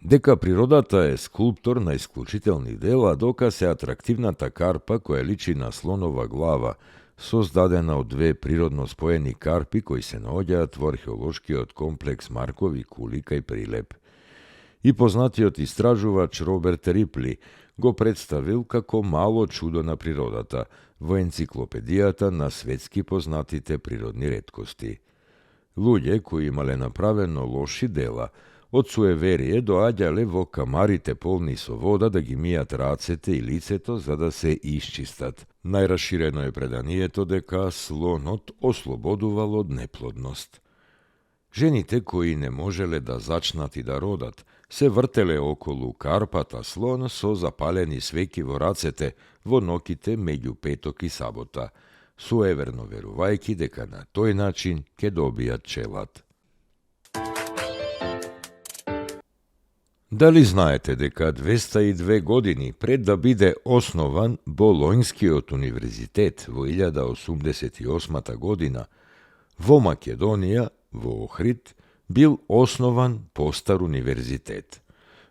Дека природата е скулптор на исклучителни дела, докаже атрактивната карпа која личи на слонова глава, создадена од две природно споени карпи кои се наоѓаат во археолошкиот комплекс Маркови кули кај Прилеп. И познатиот истражувач Роберт Рипли го представил како мало чудо на природата во енциклопедијата на светски познатите природни реткости. Луѓе кои имале направено лоши дела, од суеверие доаѓале во камарите полни со вода да ги мијат рацете и лицето за да се исчистат. Најраширено е преданието дека слонот ослободувал од неплодност. Жените кои не можеле да зачнат и да родат, се вртеле околу карпата слон со запалени свеќи во рацете во ноките меѓу петок и сабота, суеверно верувајќи дека на тој начин ќе добијат челад. Дали знаете дека 202 години пред да биде основан Болонјскиот универзитет во 1088 година, во Македонија, во Охрид, бил основан постар универзитет.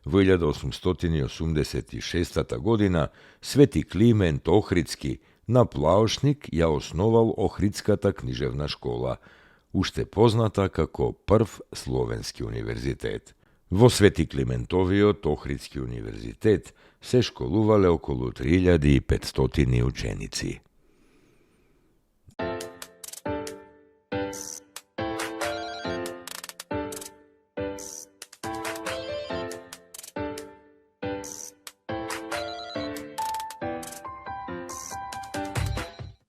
Во 1886 година Свети Климент Охридски на Плаошник ја основал Охридската книжевна школа, уште позната како прв словенски универзитет. Во Свети Климентовиот Охридски универзитет се школувале околу 3500 ученици.